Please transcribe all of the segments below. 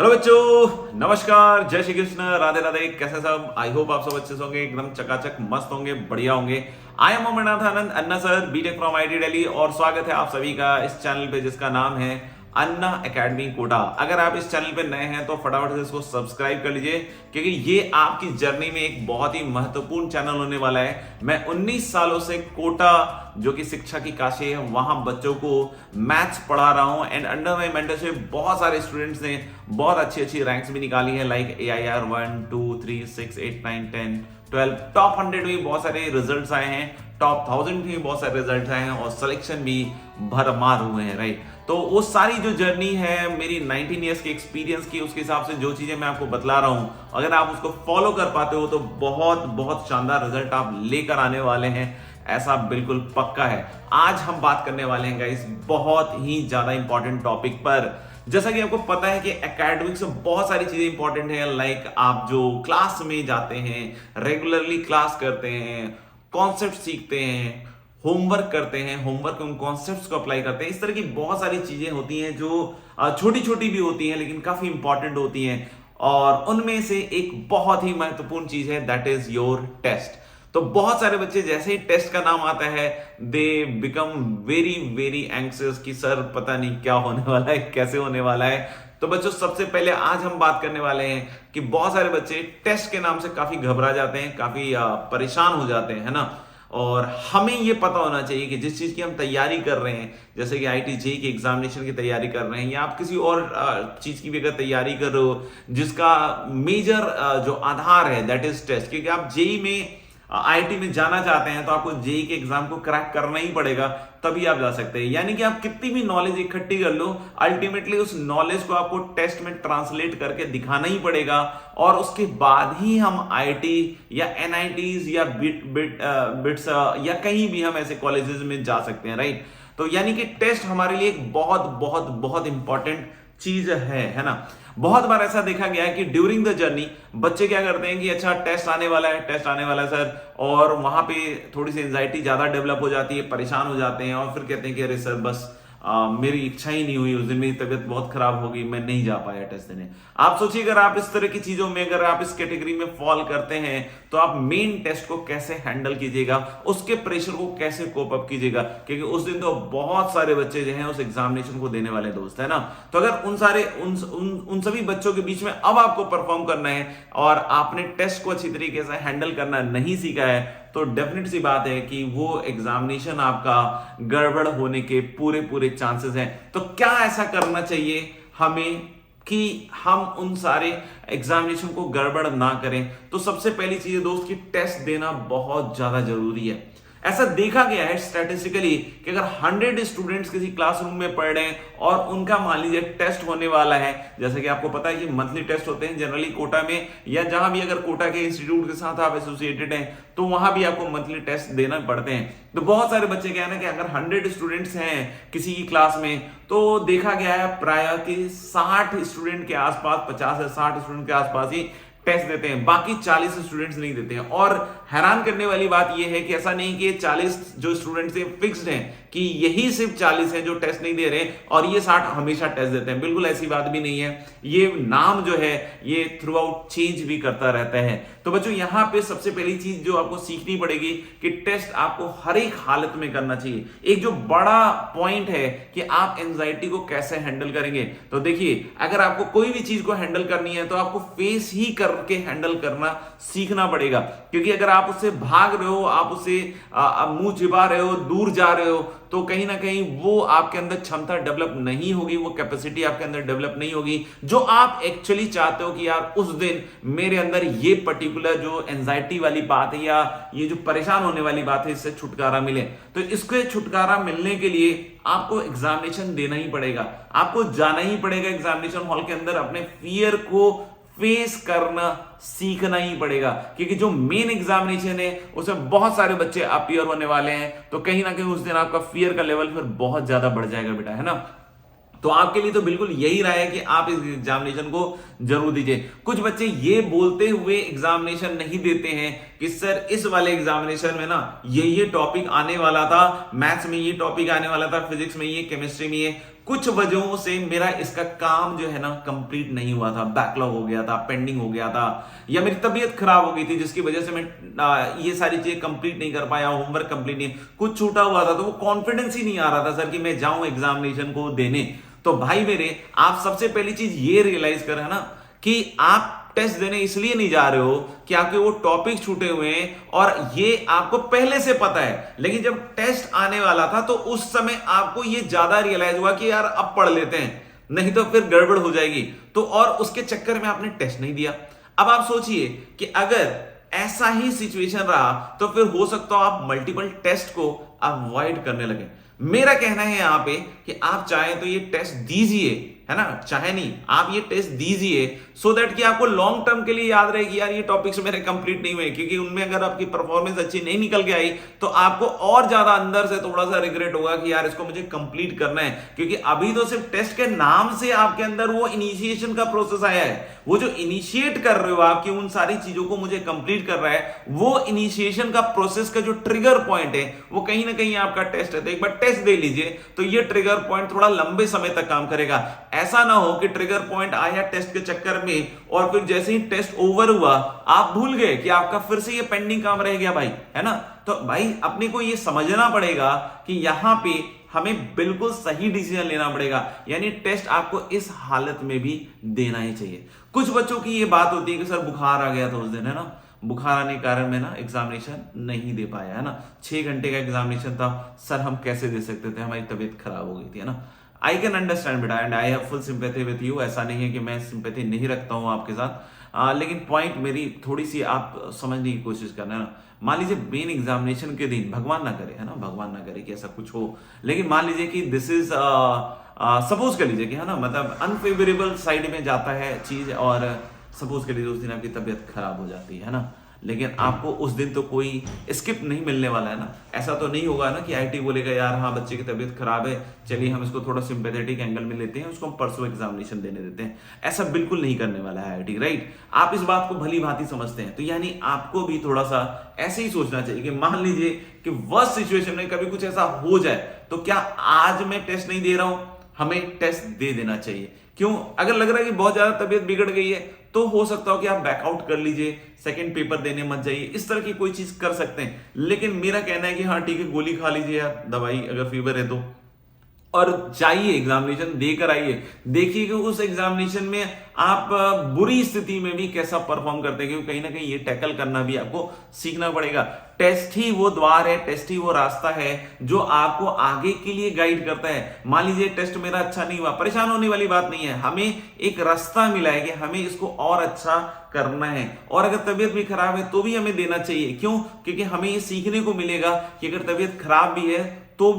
Hello बच्चों, नमस्कार, जय श्री कृष्ण, राधे राधे। कैसे सब? आई होप आप सब अच्छे से होंगे, एकदम चकाचक मस्त होंगे, बढ़िया होंगे। I am Amarnath Anand, Anna sir, B Tech from IT Delhi, और स्वागत है आप सभी का इस चैनल पे जिसका नाम है अन्ना एकेडमी कोटा। अगर आप इस चैनल पे नए हैं तो फटाफट से इसको सब्सक्राइब कर लीजिए, क्योंकि ये आपकी जर्नी में एक बहुत ही महत्वपूर्ण चैनल होने वाला है। मैं 19 सालों से कोटा, जो कि शिक्षा की काशी है, वहां बच्चों को मैथ्स पढ़ा रहा हूं। एंड अंडर माई मेंटरशिप बहुत सारे स्टूडेंट्स ने बहुत अच्छी अच्छी रैंक्स भी निकाली है, लाइक AIR 1 2 3 6 8 9 10 12। टॉप 100 में बहुत सारे रिजल्ट्स आए हैं, टॉप 1000 में भी बहुत सारे रिजल्ट्स आए हैं, और सिलेक्शन भी भरमार हुए हैं, राइट। तो वो सारी जो जर्नी है मेरी 19 ईयर्स के एक्सपीरियंस की, उसके हिसाब से जो चीजें मैं आपको बतला रहा हूं, अगर आप उसको फॉलो कर पाते हो तो बहुत बहुत शानदार रिजल्ट आप लेकर आने वाले हैं, ऐसा बिल्कुल पक्का है। आज हम बात करने वाले हैं गाइस बहुत ही ज्यादा इंपॉर्टेंट टॉपिक पर। जैसा कि आपको पता है कि एकेडमिक्स में बहुत सारी चीजें इंपॉर्टेंट है, लाइक आप जो क्लास में जाते हैं, रेगुलरली क्लास करते हैं, कॉन्सेप्ट सीखते हैं, होमवर्क करते हैं, होमवर्क उन कॉन्सेप्ट्स को अप्लाई करते हैं। इस तरह की बहुत सारी चीजें होती हैं जो छोटी छोटी भी होती हैं लेकिन काफी इंपॉर्टेंट होती हैं, और उनमें से एक बहुत ही महत्वपूर्ण चीज है, दैट इज योर टेस्ट। तो बहुत सारे बच्चे जैसे ही टेस्ट का नाम आता है, they become very very anxious कि सर पता नहीं क्या होने वाला है, कैसे होने वाला है। तो बच्चों, सबसे पहले आज हम बात करने वाले हैं कि बहुत सारे बच्चे टेस्ट के नाम से काफी घबरा जाते हैं, काफी परेशान हो जाते हैं, है ना। और हमें ये पता होना चाहिए कि जिस चीज की हम तैयारी कर रहे हैं, जैसे कि IIT JEE की एग्जामिनेशन की तैयारी कर रहे हैं, या आप किसी और चीज की भी अगर तैयारी कर रहे हो जिसका मेजर जो आधार है दैट इज टेस्ट, क्योंकि आप जेई में IIT में जाना चाहते हैं तो आपको JEE के एग्जाम को क्रैक करना ही पड़ेगा, तभी आप जा सकते हैं। यानी कि आप कितनी भी नॉलेज इकट्ठी कर लो, अल्टीमेटली उस नॉलेज को आपको टेस्ट में ट्रांसलेट करके दिखाना ही पड़ेगा, और उसके बाद ही हम IIT या NITs या बिट्स या कहीं भी हम ऐसे कॉलेजेस में जा सकते हैं, राइट। तो यानी कि टेस्ट हमारे लिए एक बहुत बहुत बहुत इंपॉर्टेंट चीज है ना। बहुत बार ऐसा देखा गया है कि ड्यूरिंग द जर्नी बच्चे क्या करते हैं कि अच्छा टेस्ट आने वाला है, टेस्ट आने वाला है सर, और वहां पे थोड़ी सी एंजाइटी ज्यादा डेवलप हो जाती है, परेशान हो जाते हैं, और फिर कहते हैं कि अरे सर बस मेरी इच्छा ही नहीं हुई, उस दिन मेरी तबीयत बहुत खराब हो गई, मैं नहीं जा पाया टेस्ट देने। आप सोचिए, अगर आप इस तरह की चीजों में, अगर आप इस कैटेगरी में फॉल करते हैं तो आप मेन टेस्ट को कैसे हैंडल कीजिएगा, उसके प्रेशर को कैसे कोप अप कीजिएगा, क्योंकि उस दिन तो बहुत सारे बच्चे जो हैं उस एग्जामिनेशन को देने वाले दोस्त है ना। तो अगर उन सभी बच्चों के बीच में अब आपको परफॉर्म करना है और आपने टेस्ट को अच्छी तरीके से हैंडल करना नहीं सीखा है, तो डेफिनेट सी बात है कि वो एग्जामिनेशन आपका गड़बड़ होने के पूरे पूरे चांसेस हैं। तो क्या ऐसा करना चाहिए हमें कि हम उन सारे एग्जामिनेशन को गड़बड़ ना करें? तो सबसे पहली चीज है दोस्त कि टेस्ट देना बहुत ज्यादा जरूरी है। ऐसा देखा गया है स्टैटिस्टिकली कि अगर 100 स्टूडेंट्स किसी क्लासरूम में पढ़ रहे हैं और उनका मान लीजिए टेस्ट होने वाला है, जैसे कि आपको पता है कि मंथली टेस्ट होते हैं जनरली कोटा में, या जहां भी अगर कोटा के इंस्टीट्यूट के साथ आप एसोसिएटेड हैं तो वहां भी आपको मंथली टेस्ट देना पड़ते हैं। तो बहुत सारे बच्चे क्या है ना कि अगर 100 स्टूडेंट्स हैं किसी की क्लास में, तो देखा गया है प्राय कि 60 स्टूडेंट के आसपास, 50 से 60 स्टूडेंट के आसपास ही टेस्ट देते हैं, बाकी 40 स्टूडेंट्स नहीं देते हैं। और हैरान करने वाली बात यह है कि ऐसा नहीं कि 40 जो स्टूडेंट्स हैं फिक्स्ड हैं कि यही सिर्फ 40 हैं जो टेस्ट नहीं दे रहे और ये 60 हमेशा टेस्ट देते हैं, बिल्कुल ऐसी बात भी नहीं है। ये नाम जो है ये थ्रू आउट चेंज भी करता रहता है। तो बच्चों, यहां पे सबसे पहली चीज जो आपको सीखनी पड़ेगी कि टेस्ट आपको हर एक हालत में करना चाहिए। एक जो बड़ा पॉइंट है कि आप एंजाइटी को कैसे हैंडल करेंगे। तो देखिए, अगर आपको कोई भी चीज को हैंडल करनी है तो आपको फेस ही करके हैंडल करना सीखना पड़ेगा, क्योंकि अगर आप उससे भाग रहे हो, आप उससे मुंह छिपा रहे हो, दूर जा रहे हो, तो कहीं ना कहीं वो आपके अंदर क्षमता डेवलप नहीं होगी, वो कैपेसिटी आपके अंदर डेवलप नहीं होगी जो आप एक्चुअली चाहते हो कि यार उस दिन मेरे अंदर ये पर्टिकुलर जो एंजाइटी वाली बात है या ये जो परेशान होने वाली बात है, इससे छुटकारा मिले। तो इसके छुटकारा मिलने के लिए आपको एग्जामिनेशन देना ही पड़ेगा, आपको जाना ही पड़ेगा एग्जामिनेशन हॉल के अंदर, अपने फियर को फेस करना सीखना ही पड़ेगा, क्योंकि जो मेन एग्जामिनेशन है उसमें बहुत सारे बच्चे अपीयर होने वाले हैं। तो कहीं ना कहीं उस दिन आपका फियर का लेवल फिर बहुत ज्यादा बढ़ जाएगा बेटा, है ना। तो आपके लिए तो बिल्कुल यही राय है कि आप इस एग्जामिनेशन को जरूर दीजिए। कुछ बच्चे ये बोलते हुए एग्जामिनेशन नहीं देते हैं कि सर इस वाले एग्जामिनेशन में ना ये टॉपिक आने वाला था, मैथ्स में ये टॉपिक आने वाला था, फिजिक्स में ये, केमिस्ट्री में ये। कुछ वजहों से मेरा इसका काम जो है ना कंप्लीट नहीं हुआ था, बैकलॉग हो गया था, पेंडिंग हो गया था, या मेरी तबीयत खराब हो गई थी जिसकी वजह से मैं ये सारी चीजें कंप्लीट नहीं कर पाया, होमवर्क कंप्लीट नहीं, कुछ छूटा हुआ था, तो वो कॉन्फिडेंस ही नहीं आ रहा था सर कि मैं जाऊं एग्जामिनेशन को देने। तो भाई मेरे, आप सबसे पहली चीज ये रियलाइज करें ना कि आप टेस्ट देने इसलिए नहीं जा रहे हो कि आपके वो टॉपिक छूटे हुए हैं और ये आपको पहले से पता है, लेकिन जब टेस्ट आने वाला था तो उस समय आपको ये ज्यादा रियलाइज हुआ कि यार अब पढ़ लेते हैं, नहीं तो फिर गड़बड़ हो जाएगी, तो और उसके चक्कर में आपने टेस्ट नहीं दिया। अब आप सोचिए कि अगर ऐसा ही सिचुएशन रहा तो फिर हो सकता हो आप मल्टीपल टेस्ट को अवॉइड करने लगे। मेरा कहना है यहां पे कि आप चाहें तो ये टेस्ट दीजिए, है ना, चाहे नहीं, आप ये टेस्ट दीजिए सो दैट कि आपको लॉन्ग टर्म के लिए याद रहे कि यार ये टॉपिक्स मेरे कंप्लीट नहीं हुए, क्योंकि उनमें अगर आपकी परफॉर्मेंस अच्छी नहीं निकल के आई तो आपको और ज्यादा अंदर से थोड़ा सा रिग्रेट होगा कि यार इसको मुझे कंप्लीट करना है, क्योंकि अभी तो सिर्फ टेस्ट के नाम से आपके अंदर वो इनिशिएशन का प्रोसेस आया है, वो जो इनिशिएट कर रहे हो आपकी उन सारी चीजों को मुझे कंप्लीट कर रहा है, वो इनिशिएशन का प्रोसेस का जो ट्रिगर पॉइंट है वो कहीं ना कहीं आपका टेस्ट है। तो एक बार टेस्ट दे लीजिए तो ये ट्रिगर पॉइंट थोड़ा लंबे समय तक काम करेगा। ऐसा ना हो कि ट्रिगर पॉइंट आया टेस्ट के चक्कर में और फिर जैसे ही टेस्ट ओवर हुआ आप भूल गए कि आपका फिर से ये पेंडिंग काम रह गया भाई, है ना। तो भाई अपने को ये समझना पड़ेगा कि यहां पे हमें बिल्कुल सही डिसीजन लेना पड़ेगा, यानी टेस्ट आपको इस हालत में भी देना ही चाहिए। कुछ बच्चों की ये बात होती है कि सर बुखार आ गया था उस दिन, है ना, बुखार आने के कारण मैं ना एग्जामिनेशन नहीं दे पाया, है ना, 6 घंटे का एग्जामिनेशन था सर, हम कैसे दे सकते थे, हमारी तबीयत खराब हो गई थी, है ना। आई कैन अंडरस्टैंड बेटा and I have full sympathy with you. ऐसा नहीं है कि मैं सिंपैथी नहीं रखता हूं आपके साथ, लेकिन पॉइंट मेरी थोड़ी सी आप समझने की कोशिश करना, है ना। मान लीजिए मेन एग्जामिनेशन के दिन, भगवान ना करे, है ना, भगवान ना करे कि ऐसा कुछ हो, लेकिन मान लीजिए कि दिस इज सपोज कर लीजिए कि, है ना, मतलब अनफेवरेबल साइड में जाता है चीज और सपोज कर लीजिए उस दिन आपकी तबीयत खराब हो जाती है ना, लेकिन आपको उस दिन तो कोई स्किप नहीं मिलने वाला है ना। ऐसा तो नहीं होगा ना कि आईटी बोलेगा यार हाँ बच्चे की तबीयत खराब है, चलिए हम इसको थोड़ा सिंपैथेटिक एंगल में लेते हैं, उसको हम परसों एग्जामिनेशन देने देते हैं। ऐसा बिल्कुल नहीं करने वाला है आईटी, राइट। आप इस बात को भली भांति समझते हैं, तो यानी आपको भी थोड़ा सा ऐसे ही सोचना चाहिए कि मान लीजिए कि वर्स्ट सिचुएशन में कभी कुछ ऐसा हो जाए तो क्या आज मैं टेस्ट नहीं दे रहा हूं, हमें टेस्ट दे देना चाहिए। क्यों? अगर लग रहा है कि बहुत ज्यादा तबीयत बिगड़ गई है तो हो सकता हो कि आप बैकआउट कर लीजिए, सेकंड पेपर देने मत जाइए, इस तरह की कोई चीज कर सकते हैं। लेकिन मेरा कहना है कि हाँ ठीक है, गोली खा लीजिए आप, दवाई अगर फीवर है तो, और जाइए एग्जामिनेशन देकर आइए, देखिए कि उस एग्जामिनेशन में आप बुरी स्थिति में भी कैसा परफॉर्म करते हैं, क्योंकि कहीं ना कहीं ये टैकल करना भी आपको सीखना पड़ेगा। टेस्ट ही वो द्वार है, टेस्ट ही वो रास्ता है जो आपको आगे के लिए गाइड करता है। मान लीजिए टेस्ट मेरा अच्छा नहीं हुआ, परेशान होने वाली बात नहीं है, हमें एक रास्ता मिला है कि हमें इसको और अच्छा करना है, और अगर तबीयत भी खराब है तो भी हमें देना चाहिए। क्यों? क्योंकि हमें ये सीखने को मिलेगा कि अगर तबीयत खराब भी है तो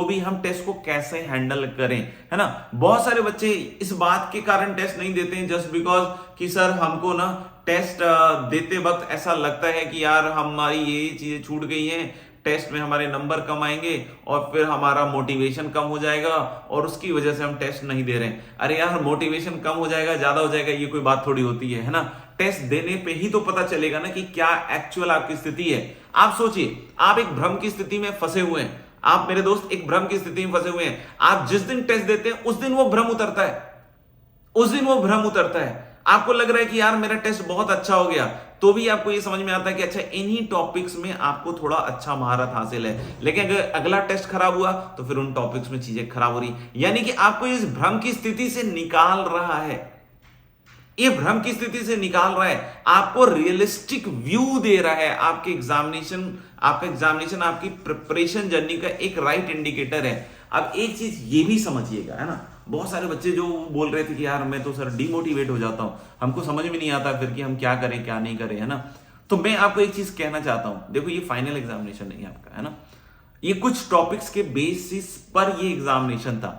भी हम टेस्ट को कैसे हैंडल करें, है ना। बहुत सारे बच्चे इस बात के कारण टेस्ट नहीं देते हैं जस्ट बिकॉज कि सर हमको ना टेस्ट देते वक्त ऐसा लगता है कि यार हमारी ये चीजें छूट गई हैं, टेस्ट में हमारे नंबर कम आएंगे और फिर हमारा मोटिवेशन कम हो जाएगा और उसकी वजह से हम टेस्ट नहीं दे रहे हैं। अरे यार मोटिवेशन कम हो जाएगा, ज्यादा हो जाएगा, ये कोई बात थोड़ी होती है ना। टेस्ट देने पे ही तो पता चलेगा ना कि क्या एक्चुअल आपकी स्थिति है। आप सोचिए, आप एक भ्रम की स्थिति में फंसे हुए हैं, आप मेरे दोस्त एक भ्रम की स्थिति में फंसे हुए हैं। आप जिस दिन टेस्ट देते हैं उस दिन वो भ्रम उतरता है, उस दिन वो भ्रम उतरता है। आपको लग रहा है कि यार मेरा टेस्ट बहुत अच्छा हो गया, तो भी आपको ये समझ में आता है कि अच्छा इन्हीं टॉपिक्स में आपको थोड़ा अच्छा महारत हासिल है, लेकिन अगर अगला टेस्ट खराब हुआ तो फिर उन टॉपिक्स में चीजें खराब हो रही, यानी कि आपको इस भ्रम की स्थिति से निकाल रहा है, ये भ्रम की स्थिति से निकाल रहा है, आपको रियलिस्टिक व्यू दे रहा है। आपके एग्जामिनेशन आपकी प्रिपरेशन जर्नी का एक राइट इंडिकेटर है। अब एक चीज ये भी समझिएगा, है ना, बहुत सारे बच्चे जो बोल रहे थे कि यार मैं तो सर डिमोटिवेट हो जाता हूं, हमको समझ में नहीं आता फिर कि हम क्या करें क्या नहीं करें, है ना। तो मैं आपको एक चीज कहना चाहता हूं, देखो ये फाइनल एग्जामिनेशन नहीं है आपका, है ना, ये कुछ टॉपिक्स के बेसिस पर ये एग्जामिनेशन था।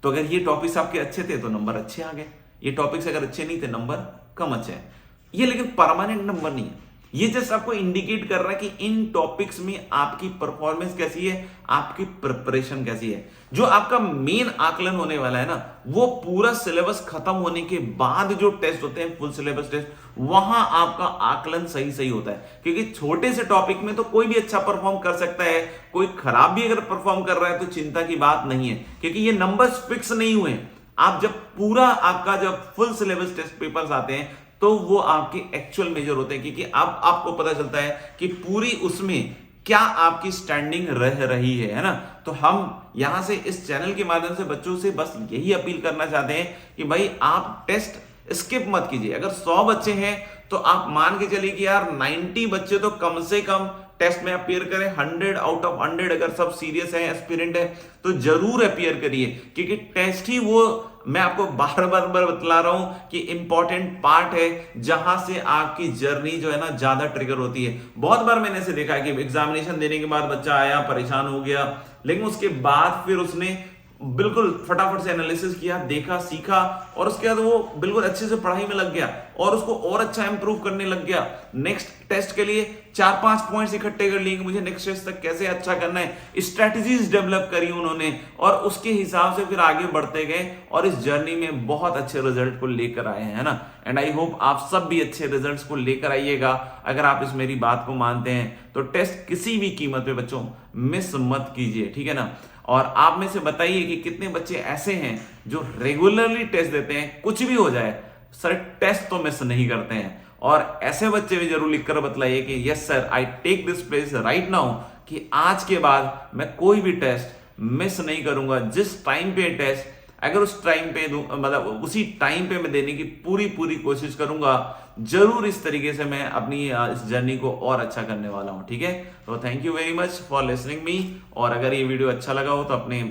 तो अगर ये टॉपिक्स आपके अच्छे थे तो नंबर अच्छे आ गए, ये टॉपिक्स अगर अच्छे नहीं थे नंबर कम अच्छे हैं। ये लेकिन परमानेंट नंबर नहीं है, ये जस्ट आपको इंडिकेट कर रहा है कि इन टॉपिक्स में आपकी परफॉर्मेंस कैसी है, आपकी प्रिपरेशन कैसी है। जो आपका मेन आकलन होने वाला है ना, वो पूरा सिलेबस खत्म होने के बाद जो टेस्ट होते हैं, फुल सिलेबस टेस्ट, वहां आपका आकलन सही सही होता है। क्योंकि छोटे से टॉपिक में तो कोई भी अच्छा परफॉर्म कर सकता है, कोई खराब भी अगर परफॉर्म कर रहा है तो चिंता की बात नहीं है, क्योंकि ये नंबर्स फिक्स नहीं हुए। आप जब पूरा आपका जब फुल सिलेबस टेस्ट पेपर्स आते हैं तो वो आपके एक्चुअल मेजर होते हैं, क्योंकि अब आपको पता चलता है कि पूरी उसमें क्या आपकी स्टैंडिंग रह रही है ना। तो हम यहां से इस चैनल के माध्यम से बच्चों से बस यही अपील करना चाहते हैं कि भाई आप टेस्ट स्किप मत कीजिए। अगर 100 बच्चे हैं तो आप मान के चलिए कि यार 90 बच्चे तो कम से कम टेस्ट में अपीयर करें। 100 आउट ऑफ 100 अगर सब सीरियस है, एस्पिरेंट है, तो जरूर अपीयर करिए, क्योंकि टेस्ट ही वो, मैं आपको बार बार बतला रहा हूं कि इंपॉर्टेंट पार्ट है जहां से आपकी जर्नी जो है ना ज्यादा ट्रिगर होती है। बहुत बार मैंने ऐसे देखा है कि एग्जामिनेशन देने के बाद बच्चा आया, परेशान हो गया, लेकिन उसके बाद फिर उसने बिल्कुल फटाफट से एनालिसिस किया, देखा, सीखा, और उसके बाद वो बिल्कुल अच्छे से पढ़ाई में लग गया और उसको और अच्छा इंप्रूव करने लग गया। नेक्स्ट टेस्ट के लिए 4-5 पॉइंट्स इकट्ठे कर लिए, मुझे नेक्स्ट टेस्ट तक कैसे अच्छा करना है, स्ट्रेटजीज डेवलप करी उन्होंने, और उसके हिसाब से फिर आगे बढ़ते गए और इस जर्नी में बहुत अच्छे रिजल्ट को लेकर आए हैं ना। एंड आई होप आप सब भी अच्छे रिजल्ट्स को लेकर आइएगा। अगर आप इस मेरी बात को मानते हैं तो टेस्ट किसी भी कीमत पे बच्चों मिस मत कीजिए, ठीक है ना। और आप में से बताइए कि कितने बच्चे ऐसे हैं जो रेगुलरली टेस्ट देते हैं, कुछ भी हो जाए सर टेस्ट तो मिस नहीं करते हैं। और ऐसे बच्चे भी जरूर लिखकर बतलाइए कि yes sir, I take this place right now, कि आज के बाद मैं कोई भी टेस्ट मिस नहीं करूंगा। जिस टाइम पे टेस्ट, अगर उस टाइम पे मतलब उसी टाइम पे मैं देने की पूरी कोशिश करूंगा। जरूर इस तरीके से मैं अपनी इस जर्नी को और अच्छा करने वाला हूं, ठीक है। तो thank you very much for listening me. और अगर ये वीडियो अच्छा लगा हो तो अपने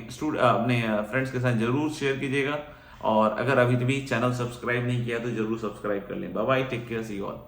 फ्रेंड्स के साथ जरूर शेयर कीजिएगा। और अगर अभी भी चैनल सब्सक्राइब नहीं किया तो जरूर सब्सक्राइब कर लें। Bye bye, take care, see you all.